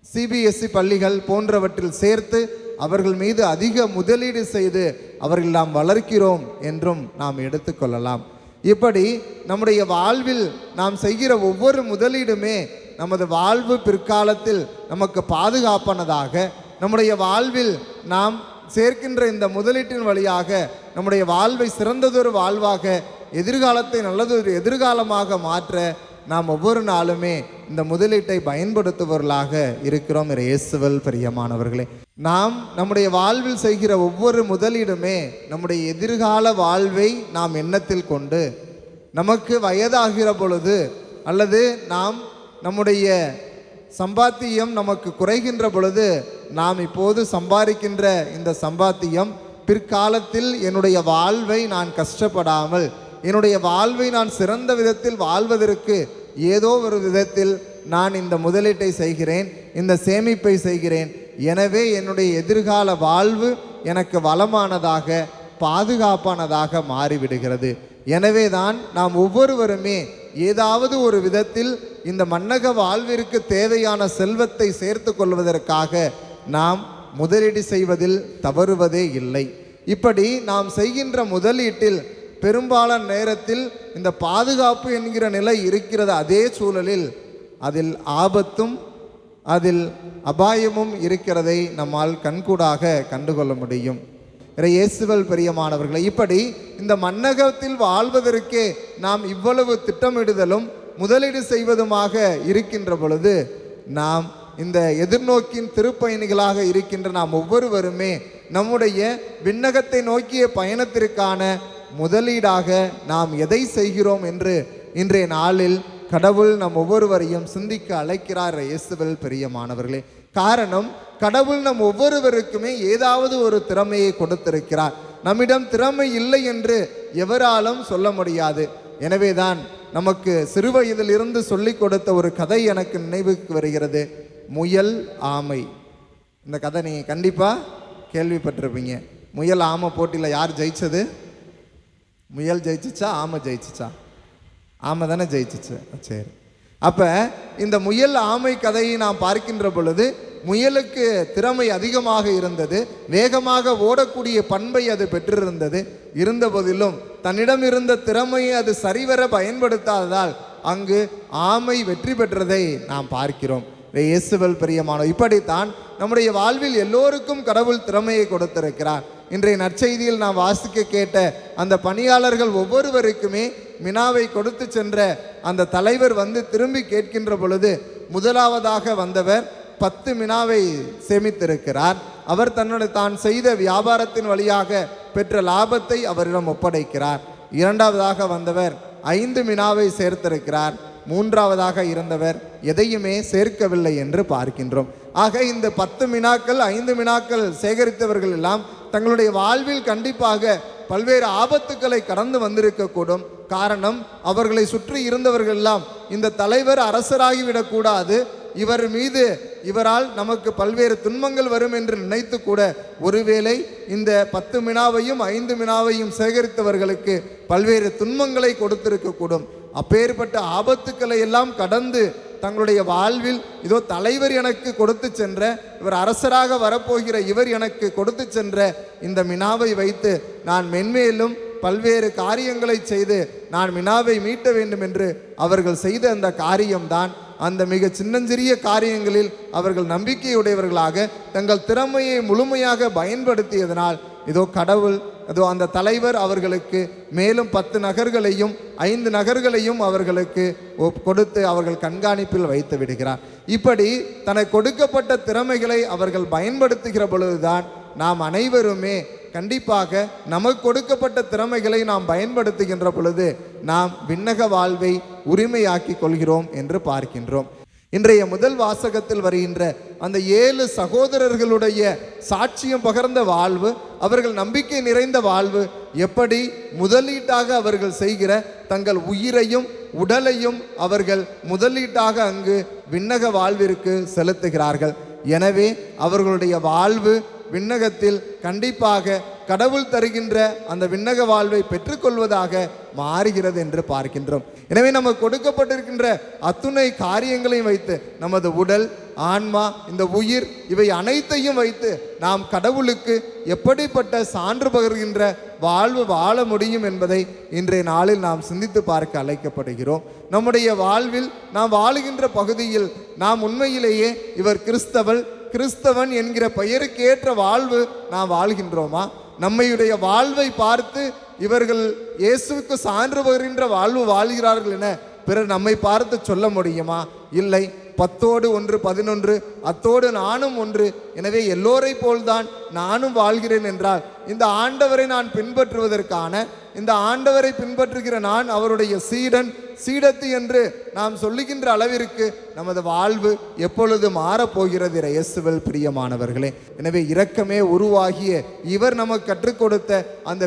சிபிஎஸ்இ பள்ளிகள் போன்றவற்றில் சேர்த்து அவர்கள் மீது அதிக முதலீடு செய்து அவர்கள் நாம் வளர்க்கிறோம் என்றும் நாம் எடுத்துக்கொள்ளலாம். இப்படி நம்முடைய வாழ்வில் நாம் செய்கிற ஒவ்வொரு முதலீடுமே நமது வாழ்வு பிற்காலத்தில் நமக்கு பாதுகாப்பானதாக, நம்முடைய வாழ்வில் நாம் சேர்க்கின்ற இந்த முதலீட்டின் வழியாக நம்முடைய வாழ்வை சிறந்ததொரு வாழ்வாக, எதிர்காலத்தை நல்லதொரு எதிர்காலமாக மாற்ற நாம் ஒவ்வொரு நாளுமே இந்த முதலீட்டை பயன்படுத்துபவர்களாக இருக்கிறோம். இயேசுவில் பிரியமானவர்களே, நாம் நம்முடைய வாழ்வில் செய்கிற ஒவ்வொரு முதலீடுமே நம்முடைய எதிர்கால வாழ்வை நாம் எண்ணத்தில் கொண்டு, நமக்கு வயதாகிற பொழுது அல்லது நாம் நம்முடைய சம்பாத்தியம் நமக்கு குறைகின்ற பொழுது, நாம் இப்போது சம்பாதிக்கின்ற இந்த சம்பாத்தியம் பிற்காலத்தில் என்னுடைய வாழ்வை நான் கஷ்டப்படாமல், என்னுடைய வாழ்வை நான் சிறந்த விதத்தில் வாழ்வதற்கு ஏதோ ஒரு விதத்தில் நான் இந்த முதலீட்டை செய்கிறேன், இந்த சேமிப்பை செய்கிறேன். எனவே என்னுடைய எதிர்கால வாழ்வு எனக்கு வளமானதாக, பாதுகாப்பானதாக மாறிவிடுகிறது. எனவே தான் நாம் ஒவ்வொருவருமே ஏதாவது ஒரு விதத்தில் இந்த மன்னக வாழ்விற்கு தேவையான செல்வத்தை சேர்த்து கொள்வதற்காக நாம் முதலீடு செய்வதில் தவறுவதே இல்லை. இப்படி நாம் செய்கின்ற முதலீட்டில் பெரும்பாலான நேரத்தில் இந்த பாதுகாப்பு என்கிற நிலை இருக்கிறது. அதே சூழலில் அதில் ஆபத்தும் அதில் அபாயமும் இருக்கிறதை நம்மால் கண்கூடாக கண்டுகொள்ள முடியும். இயேசுவில் பிரியமானவர்களை, இப்படி இந்த மன்னகத்தில் வாழ்வதற்கே நாம் இவ்வளவு திட்டமிடுதலும் முதலீடு செய்வதுமாக இருக்கின்ற பொழுது, நாம் இந்த எதிர்நோக்கின் திருப்பயணிகளாக இருக்கின்ற நாம் ஒவ்வொருவருமே நம்முடைய விண்ணகத்தை நோக்கிய பயணத்திற்கான முதலீடாக நாம் எதை செய்கிறோம் என்று இன்றைய நாளில் கடவுள் நம் ஒவ்வொருவரையும் சிந்திக்க அழைக்கிறார். இயேசுவில் பிரியமானவர்களே, காரணம் கடவுள் நம் ஒவ்வொருவருக்குமே ஏதாவது ஒரு திறமையை கொடுத்திருக்கிறார். நம்மிடம் திறமை இல்லை என்று எவராலும் சொல்ல முடியாது. எனவேதான் நமக்கு சிறுவயதிலிருந்து சொல்லிக் கொடுத்த ஒரு கதை எனக்கு நினைவுக்கு வருகிறது. முயல் ஆமை. இந்த கதை நீங்கள் கண்டிப்பாக கேள்விப்பட்டிருப்பீங்க. முயல் ஆமை போட்டியில் யார் ஜெயிச்சது? முயல் ஜெயிச்சிச்சா ஆமை ஜெயிச்சிச்சா? ஆமை தானே ஜெயிச்சிச்சு. சரி, அப்போ இந்த முயல் ஆமை கதையை நாம் பார்க்கின்ற பொழுது, முயலுக்கு திறமை அதிகமாக இருந்தது, வேகமாக ஓடக்கூடிய பண்பை அது பெற்றிருந்தது. இருந்த போதிலும் தன்னிடம் இருந்த திறமையை அது சரிவர பயன்படுத்தாததால் அங்கு ஆமை வெற்றி பெற்றதை நாம் பார்க்கிறோம். இயேசுவில் பிரியமானோர், இப்படித்தான் நம்முடைய வாழ்வில் எல்லோருக்கும் கடவுள் திறமையை கொடுத்திருக்கிறார். இன்றைய நற்செய்தியில் நாம் வாசிக்க கேட்ட அந்த பணியாளர்கள் ஒவ்வொருவருக்குமே மினாவை கொடுத்து சென்ற அந்த தலைவர் வந்து திரும்பி கேட்கின்ற பொழுது, முதலாவதாக வந்தவர் 10 மினாவை சேமித்திருக்கிறார். அவர் தான் செய்த வியாபாரத்தின் வழியாக பெற்ற லாபத்தை அவரிடம் ஒப்படைக்கிறார். இரண்டாவதாக வந்தவர் 5 மினாவை சேர்த்திருக்கிறார். மூன்றாவதாக இருந்தவர் எதையுமே சேர்க்கவில்லை என்று பார்க்கின்றோம். ஆக இந்த 10 மினாக்கள் 5 மினாக்கள் சேகரித்தவர்கள் எல்லாம் தங்களுடைய வாழ்வில் கண்டிப்பாக பல்வேறு ஆபத்துக்களை கடந்து வந்திருக்கக்கூடும். காரணம், அவர்களை சுற்றி இருந்தவர்கள் எல்லாம் இந்த தலைவர் அரசராகிவிடக்கூடாது, இவர் மீது இவரால் நமக்கு பல்வேறு துன்பங்கள் வரும் என்று நினைத்து கூட ஒருவேளை இந்த 10 மினாவையும் 5 மினாவையும் சேகரித்தவர்களுக்கு பல்வேறு துன்பங்களை கொடுத்திருக்கக்கூடும். அப்பேற்பட்ட ஆபத்துக்களை எல்லாம் கடந்து தங்களுடைய வாழ்வில் இதோ தலைவர் எனக்கு கொடுத்து சென்ற, இவர் அரசராக வரப்போகிற இவர் எனக்கு கொடுத்து சென்ற இந்த மினாவை வைத்து நான் மென்மேலும் பல்வேறு காரியங்களை செய்து நான் மினாவை மீட்ட வேண்டும் என்று அவர்கள் செய்த அந்த காரியம்தான். அந்த மிக சின்னஞ்சிறிய காரியங்களில் அவர்கள் நம்பிக்கையுடையவர்களாக தங்கள் திறமையை முழுமையாக பயன்படுத்தியதனால் இதோ கடவுள் அதோ அந்த தலைவர் அவர்களுக்கு மேலும் 10 நகர்களையும் 5 நகர்களையும் அவர்களுக்கு கொடுத்து அவர்கள் கண்காணிப்பில் வைத்து விடுகிறார். இப்படி தனக்கு கொடுக்கப்பட்ட திறமைகளை அவர்கள் பயன்படுத்துகிற பொழுதுதான் நாம் அனைவருமே கண்டிப்பாக நமக்கு கொடுக்கப்பட்ட திறமைகளை நாம் பயன்படுத்துகின்ற பொழுது நாம் விண்ணக வாழ்வை உரிமையாக்கி கொள்கிறோம் என்று பார்க்கின்றோம். இன்றைய முதல் வாசகத்தில் வருகின்ற அந்த 7 சகோதரர்களுடைய சாட்சியம் பகர்ந்த வாழ்வு, அவர்கள் நம்பிக்கை நிறைந்த வாழ்வு, எப்படி முதலீட்டாக அவர்கள் செய்கிற தங்கள் உயிரையும் உடலையும் அவர்கள் முதலீட்டாக அங்கு விண்ணக வாழ்விற்கு செலுத்துகிறார்கள். எனவே அவர்களுடைய வாழ்வு விண்ணகத்தில் கண்டிப்பாக கடவுள் தருகின்ற அந்த விண்ணக வாழ்வை பெற்றுக்கொள்வதாக மாறுகிறது என்று பார்க்கின்றோம். எனவே நமக்கு கொடுக்கப்பட்டிருக்கின்ற அத்துணை காரியங்களையும் வைத்து நமது உடல், ஆன்மா, இந்த உயிர் இவை அனைத்தையும் வைத்து நாம் கடவுளுக்கு எப்படிப்பட்ட சான்று பகர்கின்ற வாழ்வு வாழ முடியும் என்பதை இன்றைய நாளில் நாம் சிந்தித்து பார்க்க அழைக்கப்படுகிறோம். நம்முடைய வாழ்வில் நாம் வாழுகின்ற பகுதியில் நாம் உண்மையிலேயே இவர் கிறிஸ்தவன் என்கிற பெயருக்கு ஏற்ற வாழ்வு நாம் வாழ்கின்றோமா? நம்மையுடைய வாழ்வை பார்த்து இவர்கள் இயேசுவுக்கு சான்று பகர்கின்ற வாழ்வு வாழ்கிறார்கள் என பிறர் நம்மை பார்த்து சொல்ல முடியுமா? இல்லை. 10ஓடு 1 11, அத்தோடு நானும் ஒன்று, எனவே எல்லோரை போல்தான் நானும் வாழ்கிறேன் என்றால் இந்த ஆண்டவரை நான் பின்பற்றுவதற்கான, இந்த ஆண்டவரை பின்பற்றுகிற நான் அவருடைய சீடத்து என்று நாம் சொல்லுகின்ற அளவிற்கு நமது வாழ்வு எப்பொழுது மாறப்போகிறது இயேசுவில் பிரியமானவர்களே. எனவே இரக்கமே உருவாகிய இவர் நமக்கு கற்றுக் கொடுத்த அந்த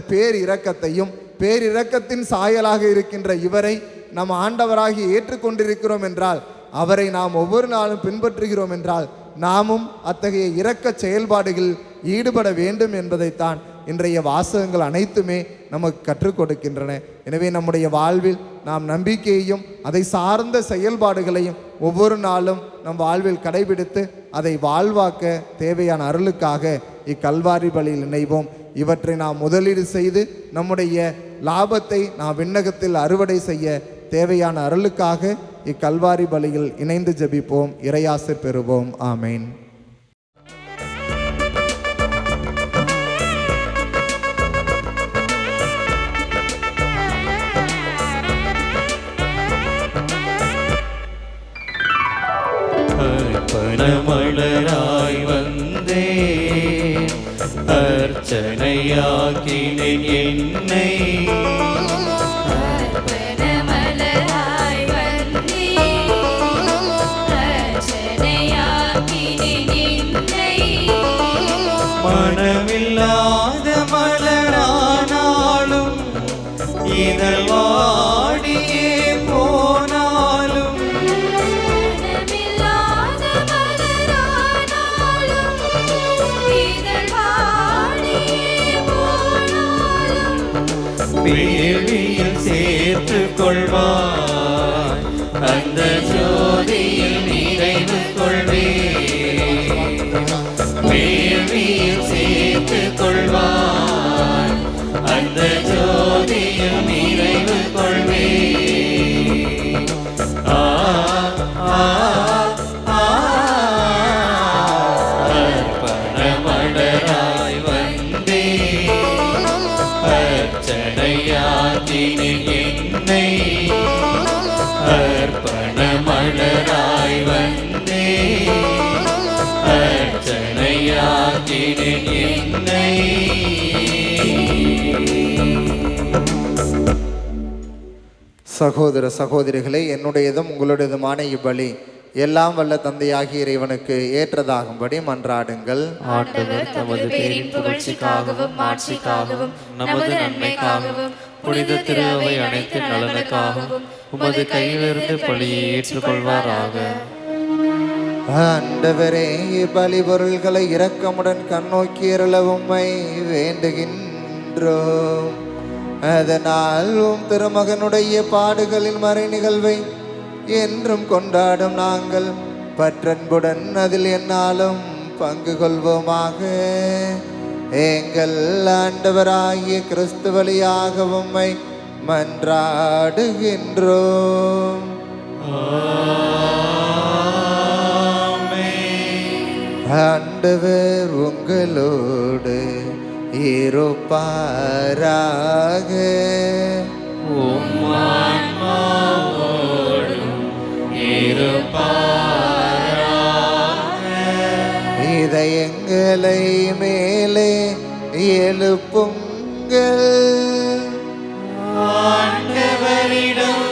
பேரிரக்கத்தின் சாயலாக இருக்கின்ற இவரை நம் ஆண்டவராகி ஏற்றுக்கொண்டிருக்கிறோம் என்றால், அவரை நாம் ஒவ்வொரு நாளும் பின்பற்றுகிறோம் என்றால் நாமும் அத்தகைய இரக்க செயல்பாடுகளில் ஈடுபட வேண்டும் என்பதைத்தான் இன்றைய வாசகங்கள் அனைத்துமே நமக்கு கற்றுக் கொடுக்கின்றன. எனவே நம்முடைய வாழ்வில் நாம் நம்பிக்கையையும் அதை சார்ந்த செயல்பாடுகளையும் ஒவ்வொரு நாளும் நம் வாழ்வில் கடைபிடித்து அதை வாழ்வாக்க தேவையான அருளுக்காக இக்கல்வாரி பலியில் இணைவோம். இவற்றை நாம் முதலீடு செய்து நம்முடைய லாபத்தை நாம் விண்ணகத்தில் அறுவடை செய்ய தேவையான அருளுக்காக இக்கல்வாரி பலியில் இணைந்து ஜெபிப்போம். இறையாசிர் பெறுவோம். ஆமேன். மலராய் வந்தே அர்ச்சனையாக்கினேன் என்னை, மனமில்லாத மலரானாலும் இதழ் வாடியே போனாலும், வேள்வியில் சேர்த்து கொள்வாய், அந்த ஜோதியில் நிறைவு கொள்வே, வேள்வியில் சேர்த்து கொள்வாய், அந்த ஜோதியில் நிறைவு கொள்வே. அர்ப்பண மலராய் வந்தே அர்ச்சனையாக்கினேன் என்னை, அர்ப்பண மலராய் வந்தே அர்ச்சனையாக்கினேன் என்னை. சகோதர சகோதரிகளே, என்னுடையதும் உங்களுடையதுமான இவ்வழி எல்லாம் வல்ல தந்தையாகிய இறைவனுக்கு ஏற்றதாகும்படி மன்றாடுங்கள். ஆண்டவர் தமது பேரின் புகழ்ச்சிக்காகவும் மாட்சிக்காகவும் நமது நன்மைக்காகவும் புனித திருவை அனைத்து நலனுக்காகவும் உமது கையிலிருந்து பலியை ஏற்றுக்கொள்வாராக. ஆண்டவரே, பலி பொருள்களை இரக்கமுடன் கண்ணோக்கி அருள உம்மை வேண்டுகின்றோம். அதனால் உம் திருமகனுடைய பாடுகளின் மறை நிகழ்வை என்றும் கொண்டாடும் நாங்கள் பற்றன்புடன் அதில் என்னாலும் பங்கு கொள்வோமாக. எங்கள் ஆண்டவராகிய கிறிஸ்து வழியாக உம்மை மன்றாடுகின்றோம். ஆண்டவர் உங்களோடு இருப்பாராக. இதயங்களை மேலே எழுப்புங்கள். ஆண்டவரிடம்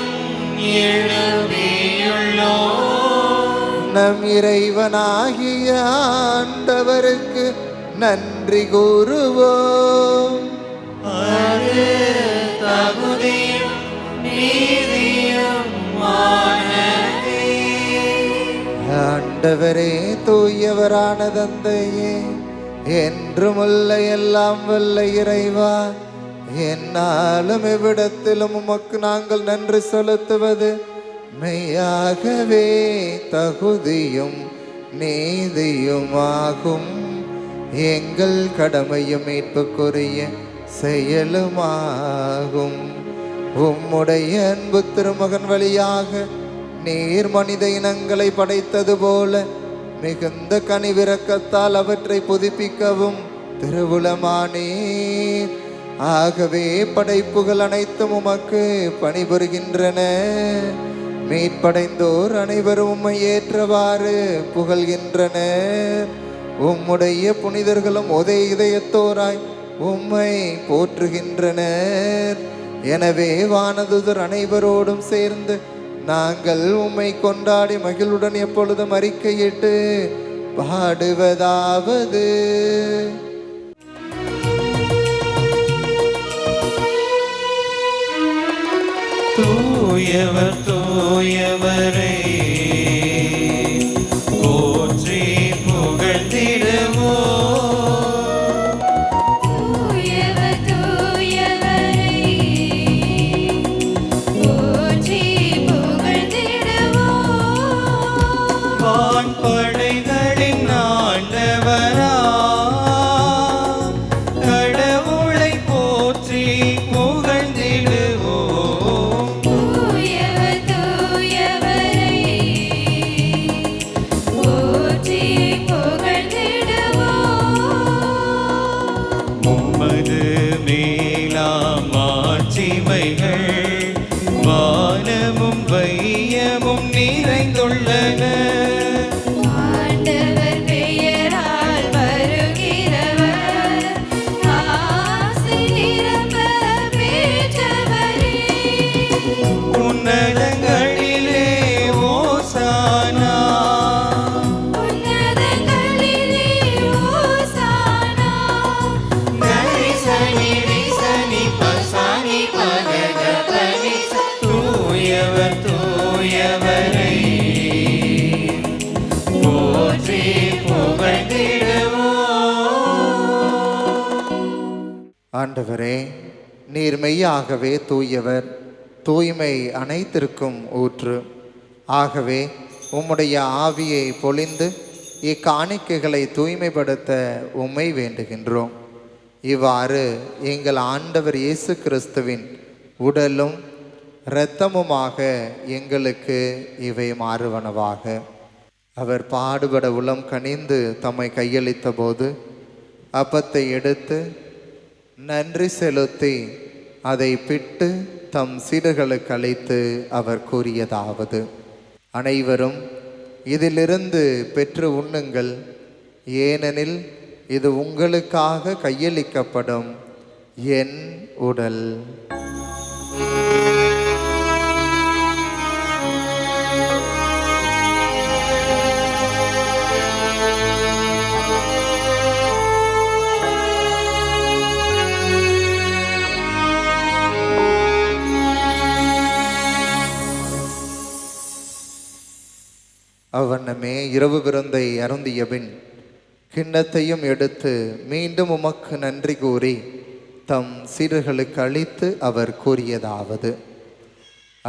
எழுப்பியுள்ளோம். நம் இறைவனாகிய ஆண்டவருக்கு நன்றி கூறுவோம். அது தகுதியும் நீதியுமானதே. ஆண்டவரே, தூயவரான தந்தையே, என்றுமுள்ள எல்லாம் வல்ல இறைவா, என்னாலும் எவ்விடத்திலும் உமக்கு நாங்கள் நன்றி செலுத்துவது மெய்யாகவே தகுதியும் நீதியுமாகும். எங்கள் கடமையும் மீட்புக்குரிய செயலுமாகும். உம்முடைய அன்பு திருமகன் வழியாக நீர் மனித இனங்களை படைத்தது போல மிகுந்த கனிவிரக்கத்தால் அவற்றை புதுப்பிக்கவும் திருவுளமானீர். ஆகவே படைப்புகள் அனைத்தும் உமக்கு பணிபுரிகின்றன. மீட்படைந்தோர் அனைவரும் உம்மை ஏற்றவாறு புகழ்கின்றனர். உம்முடைய புனிதர்களும் ஒரே இதயத்தோராய் உம்மை போற்றுகின்றனர். எனவே வானதுதர் அனைவரோடும் சேர்ந்து நாங்கள் உம்மை கொண்டாடி மகிழ்வுடன் எப்பொழுதும் அறிக்கையிட்டு பாடுவதாவது: தூயவர் தூயவரே, போற்றி புகழ்ந்திடுவோம். தூயவர் தூயவரை போற்றி புகழ்ந்திடுவோம். வான்படைகளின் ஆண்டவரா, கடவுளை போற்றி புகழ்ந்திடுவோம். தூயவர் தூயவரை போற்றி புகழ்ந்திடுவோம். உமது மேலாம் மாட்சிமைகள் வானமும் வையமும் நிறைந்துள்ளன. ஆண்டவர் பெயரால் வருகிறவர், ஆசி நிரம்ப பெற்றவரே. உன்னதங்களிலே ஓசானா. உன்னதங்களிலே ஓசானா. நரிசனி ரிசனி பசானி பகத பனிச. தூயவர் தூயவரை போற்றி புகழ்ந்திடுவோம். ஆண்டவரே, நீர் மெய்யாகவே தூயவர், தூய்மை அனைத்திற்கும் ஊற்று. ஆகவே உம்முடைய ஆவியை பொழிந்து இக்காணிக்கைகளை தூய்மைப்படுத்த உம்மை வேண்டுகின்றோம். இவ்வாறு எங்கள் ஆண்டவர் இயேசு கிறிஸ்துவின் உடலும் இரத்தமுமாக எங்களுக்கு இவை மாறுவனவாக. அவர் பாடுபட உளம் கனிந்து தம்மை கையளித்த போது அப்பத்தை எடுத்து நன்றி செலுத்தி அதை பிட்டு தம் சீடர்களுக்கு அளித்து அவர் கூறியதாவது: அனைவரும் இதிலிருந்து பெற்று உண்ணுங்கள், ஏனெனில் இது உங்களுக்காக கையளிக்கப்படும் என் உடல். அவ்வண்ணமே இரவு விருந்தை அருந்திய பின் கிண்ணத்தையும் எடுத்து மீண்டும் உமக்கு நன்றி கூறி தம் சீடர்களுக்கு அளித்து அவர் கூறியதாவது: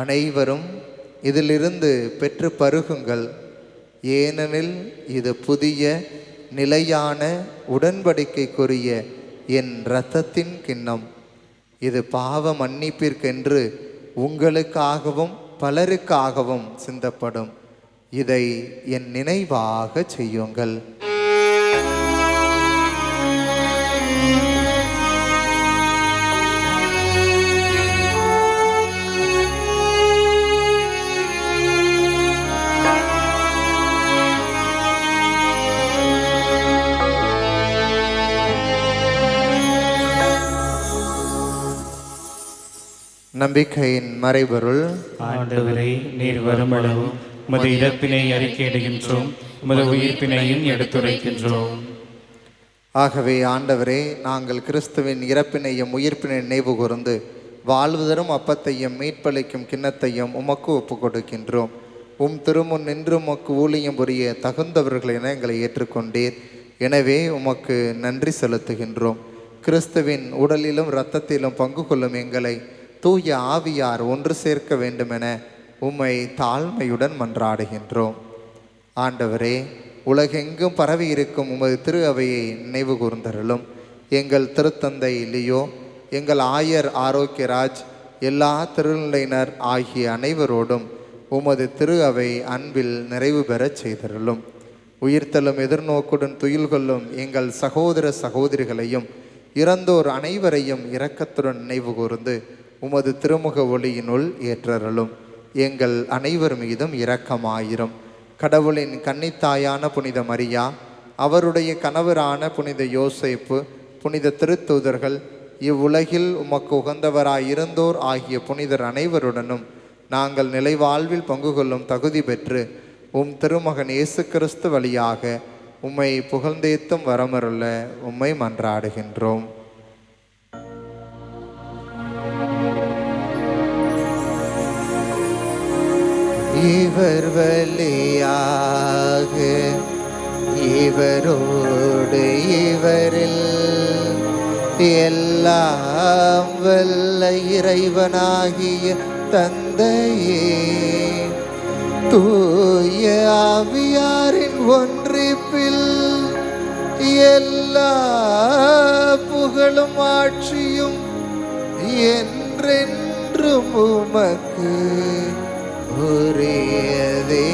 அனைவரும் இதிலிருந்து பெற்று பருகுங்கள், ஏனெனில் இது புதிய நிலையான உடன்படிக்கைக்குரிய என் இரத்தத்தின் கிண்ணம். இது பாவ மன்னிப்பிற்கென்று உங்களுக்காகவும் பலருக்காகவும் சிந்தப்படும். இதை என் நினைவாக செய்யுங்கள். நம்பிக்கையின் மறைபொருள். ஆண்டவரே, நீர் வருமளவும் உமது இறப்பினை அறிக்கையிடுகின்றோம், உமது உயிர்ப்பினையும் எடுத்துரைக்கின்றோம். ஆகவே ஆண்டவரே, நாங்கள் கிறிஸ்துவின் இறப்பினையும் உயிர்ப்பினை நினைவு கூர்ந்து வாழ்வு தரும் அப்பத்தையும் மீட்பளிக்கும் கிண்ணத்தையும் உமக்கு ஒப்பு கொடுக்கின்றோம். உம் திருமுன் நின்று உமக்கு ஊழியம் புரிய தகுந்தவர்கள் என எங்களை ஏற்றுக்கொண்டீர். எனவே உமக்கு நன்றி செலுத்துகின்றோம். கிறிஸ்துவின் உடலிலும் இரத்தத்திலும் பங்கு கொள்ளும் எங்களை தூய ஆவியார் ஒன்று சேர்க்க வேண்டுமென உம்மை தாழ்மையுடன் மன்றாடுகின்றோம். ஆண்டவரே, உலகெங்கும் பரவி இருக்கும் உமது திரு அவையை நினைவு கூர்ந்தருளும். எங்கள் திருத்தந்தை லியோ, எங்கள் ஆயர் ஆரோக்கியராஜ், எல்லா திருநிலையினர் ஆகிய அனைவரோடும் உமது திரு அவை அன்பில் நிறைவு பெறச் செய்தருளும். உயிர்த்தலும் எதிர்நோக்குடன் துயில் கொள்ளும் எங்கள் சகோதர சகோதரிகளையும் இறந்தோர் அனைவரையும் இரக்கத்துடன் நினைவு கூர்ந்து உமது திருமுக ஒளியினுள் ஏற்றருளும். எங்கள் அனைவர் மீதும் இரக்கமாயிரும். கடவுளின் கன்னித்தாயான புனித மரியா, அவருடைய கணவரான புனித யோசேப்பு, புனித திருத்தூதர்கள், இவ்வுலகில் உமக்கு உகந்தவராயிருந்தோர் ஆகிய புனிதர் அனைவருடனும் நாங்கள் நிலைவாழ்வில் பங்கு கொள்ளும் தகுதி பெற்று உம் திருமகன் இயேசு கிறிஸ்து வழியாக உம்மை புகழ்ந்தேத்தும் வரமருள உம்மை மன்றாடுகின்றோம். இவர் வழியாக இவரோடு இவரில் எல்லாம் வல்ல இறைவனாகிய தந்தையே, தூய ஆவியாரின் ஒன்றிப்பில் எல்லா புகழும் ஆட்சியும் என்றென்றும் உமக்கு உரியதே.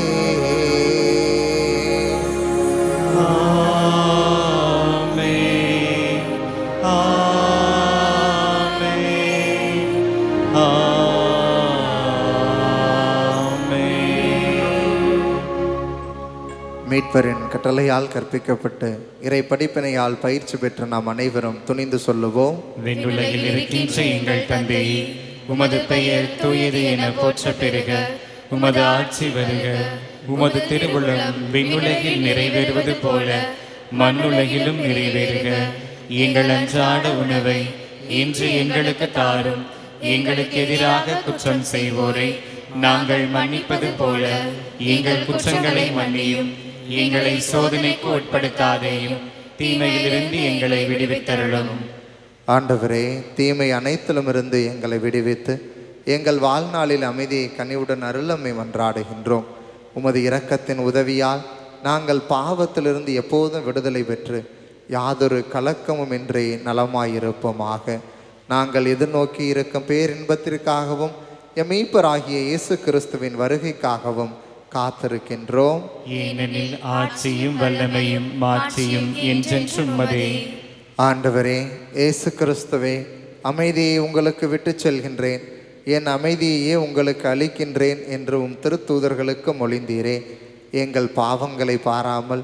ஆமென், ஆமென், ஆமென். மீட்பரின் கட்டளையால் கற்பிக்கப்பட்டு இறை படிப்பினையால் பயிற்சி பெற்ற நாம் அனைவரும் துணிந்து சொல்லுவோம்: விண்ணுலகில் இருக்கின்ற எங்கள் தந்தையே, உமது பெயர் தூயது என போற்ற பெறுக. உமது ஆட்சி வருக. உமது திருவுளம் விண்ணுலகில் நிறைவேறுவது போல மண்ணுலகிலும் நிறைவேறுக. எங்கள் அன்றாட உணவை இன்று எங்களுக்கு தாரும். எங்களுக்கு எதிராக குற்றம் செய்வோரை நாங்கள் மன்னிப்பது போல எங்கள் குற்றங்களை மன்னியும். எங்களை சோதனைக்கு உட்படுத்தாதேயும், தீமையிலிருந்து எங்களை விடுவித்தருளும். ஆண்டவரே, தீமை அனைத்திலும் இருந்து எங்களை விடுவித்து எங்கள் வாழ்நாளில் அமைதியை கனிவுடன் அருளமை மன்றாடுகின்றோம். உமது இரக்கத்தின் உதவியால் நாங்கள் பாவத்திலிருந்து எப்போதும் விடுதலை பெற்று யாதொரு கலக்கமும் இன்றி நலமாயிருப்போமாக. நாங்கள் எதிர்நோக்கி இருக்கும் பேரின்பத்திற்காகவும் எம் மீட்பராகிய இயேசு கிறிஸ்துவின் வருகைக்காகவும் காத்திருக்கின்றோம். ஏனெனில் ஆட்சியும் வல்லமையும் மாட்சியும் என்றென்றும் உமதே. ஆண்டவரே, இயேசு கிறிஸ்துவே, அமைதியை உங்களுக்கு விட்டு செல்கின்றேன், என் அமைதியையே உங்களுக்கு அளிக்கின்றேன் என்று உம் திருத்தூதர்களுக்கு மொழிந்தீரே. எங்கள் பாவங்களை பாராமல்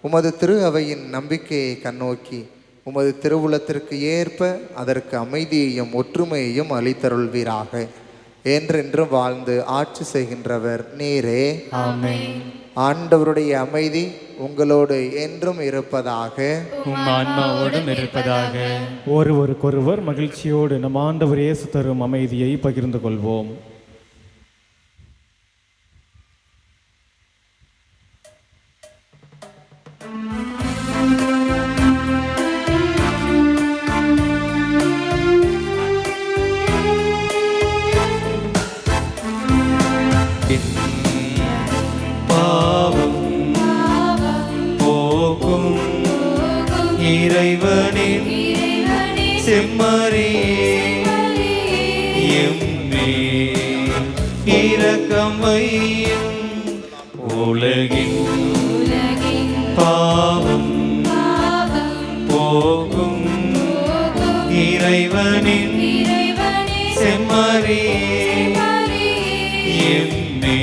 உமது திரு அவையின் நம்பிக்கையை கண்ணோக்கி உமது திருவுளத்திற்கு ஏற்ப அதற்கு அமைதியையும் ஒற்றுமையையும் அளித்தருள்வீராக. என்றென்றும் வாழ்ந்து ஆட்சி செய்கின்றவர் நீரே. ஆமென். ஆண்டவருடைய அமைதி உங்களோடு என்றும் இருப்பதாக. உம் ஆன்மாவோடும் இருப்பதாக. ஒருவருக்கொருவர் மகிழ்ச்சியோடு நம் ஆண்டவர் இயேசு தரும் அமைதியை பகிர்ந்து கொள்வோம். இரக்கம் வையும் உலகின் பாவம் போகும் இறைவனின் செம்மறி என்னே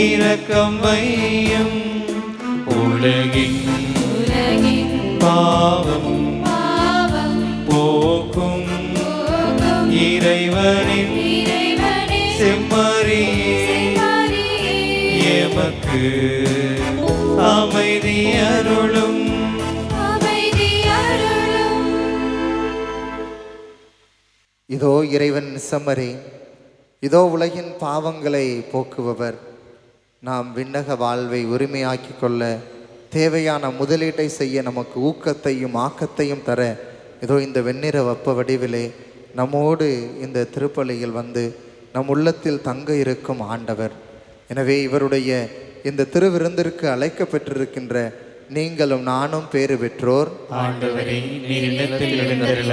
இரக்கம் வையும் உலகின் பாவம் போக்கும் இறைவனின் செம்மறி எமக்கு அமைதி அருளும். இதோ இறைவன் செம்மறி, இதோ உலகின் பாவங்களை போக்குபவர். நாம் விண்ணக வாழ்வை உரிமையாக்கி கொள்ள தேவையான முதலீட்டை செய்ய நமக்கு ஊக்கத்தையும் ஆக்கத்தையும் தர இதோ இந்த வெண்ணிற வெப்ப வடிவிலே நம்மோடு இந்த திருப்பலியில் வந்து நம் உள்ளத்தில் தங்க இருக்கும் ஆண்டவர். எனவே இவருடைய இந்த திருவிருந்திற்கு அழைக்க பெற்றிருக்கின்ற நீங்களும் நானும் பேறு பெற்றோர். ஆண்டவரே, நீர் இல்லத்தில் எழுந்தருள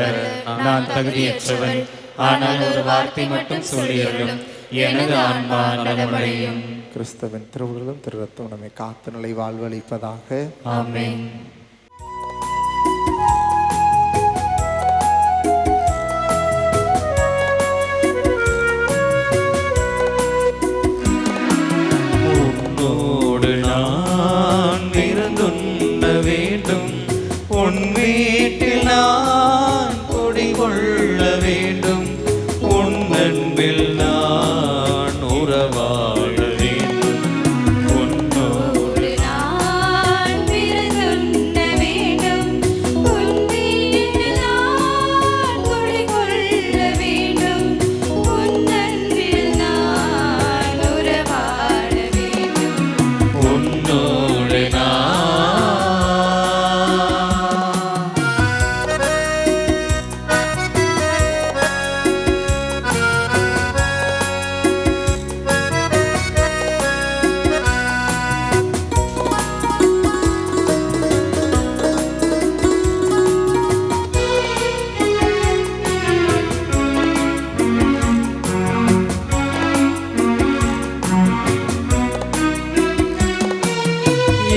நான் தகுதியற்றவன். ஆனால் ஒரு வார்த்தை மட்டும் சொல்லியருளும், எனது ஆன்மா நலமடையும். கிறிஸ்தவன் திருவுருளும் திரு ரத்தம் நம்மை காத்து நிலை வாழ்வளிப்பதாக. ஆமென். உன்னோடு நான் விருந்துண்ண வேண்டும், உன் வீட்டில் நான் குடிகொள்ள வேண்டும், உன் அன்பில் நான் உறவாட வேண்டும். உன்னோடு நான் விருந்துண்ண வேண்டும், உன் வீட்டில் நான் குடிகொள்ள வேண்டும், உன் அன்பில் நான் உறவாட வேண்டும். உன்னோடு நான்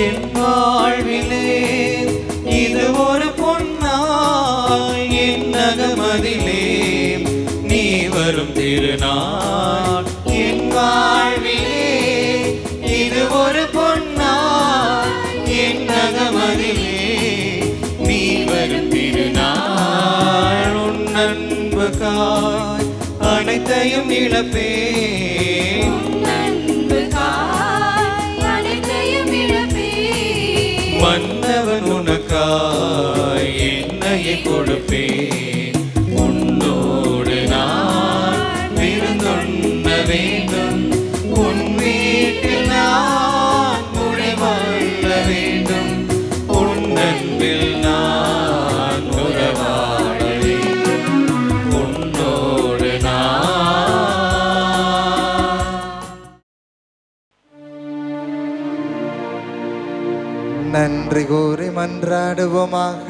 என் வாழ்விலே இது ஒரு பொன்னாள், என் நகமதிலே நீ வரும் திருநாள். என் வாழ்விலே இது ஒரு பொன்னாள், என் நகமதிலே நீ வரும் திருநாள். உன் அன்புக்காய் அனைத்தையும் இழப்பேன், அனைத்தையும் இழப்பேன். மன்னவன் உனக்காய் என்னையை கொடுப்பேன். உன்னோடு நான் விருந்துண்ண வேண்டும், உன் வீட்டில் நான் குடிகொள்ள வேண்டும், உன் அன்பில் நான் உறவாட வேண்டும். உன்னோடு நான் நன்றி கூறி மன்றாடுவோமாக.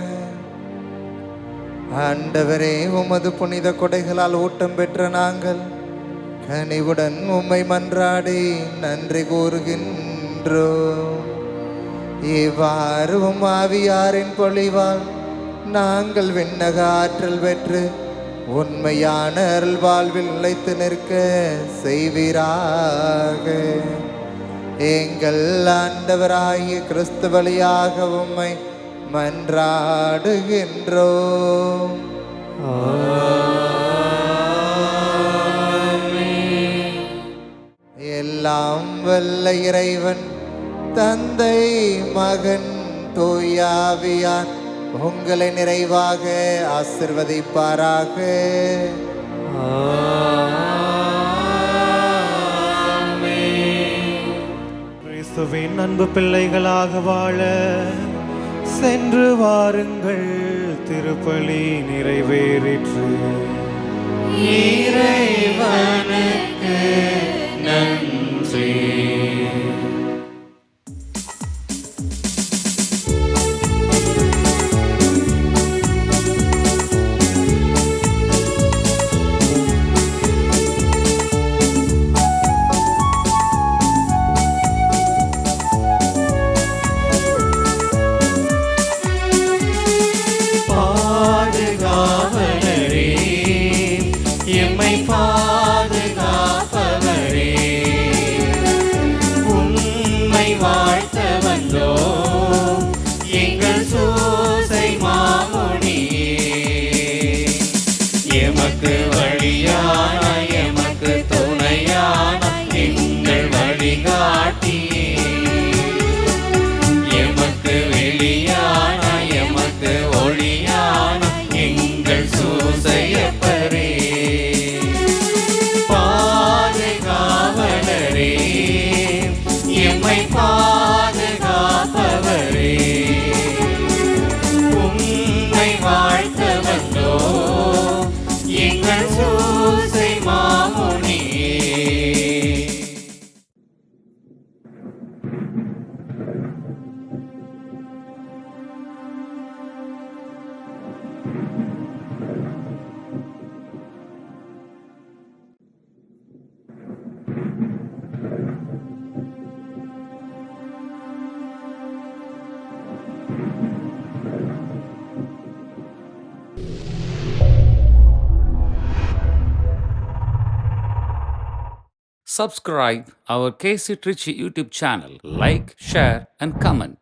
ஆண்டவரே, உமது புனித கொடைகளால் ஊட்டம் பெற்ற நாங்கள் கனிவுடன் உம்மை மன்றாடி நன்றி கூறுகின்றோம். இவ்வாறு உம் ஆவியாரின் பொழிவால் நாங்கள் விண்ணக ஆற்றல் பெற்று உண்மையான அருள் வாழ்வில் நிலைத்து நிற்க செய்வீராக. எங்கள் ஆண்டவராகிய கிறிஸ்து வழியாக உம்மை மன்றாடுகின்றோம். எல்லாம் வல்ல இறைவன் தந்தை மகன் தூயாவியார் உங்களை நிறைவாக ஆசிர்வதிப்பாராக. கிறிஸ்துவின் அன்பு பிள்ளைகளாக வாழ சென்று வாருங்கள், திருப்பலி நிறைவேறிற்று. இறைவனுக்கு நன்றி. எம்மை பாதுகாப்பவரே, உம்மை வாழ்த்த வந்தோம் எங்கள் சூசை மாமுனியே. எமக்கு வழியான எமக்கு துணையான எங்கள் வழிகாட்டியே, எமக்கு வெளியான எமக்கு ஒளியான எங்கள் சூசையப்பரே. பாதுகாவலரே, எம்மை பாதுகாப்பவரே, உம்மை வாழ்த்த வந்தோம் எங்கள் Susai மாமுனியே. Subscribe our KC Trichy YouTube channel. Like, share and comment.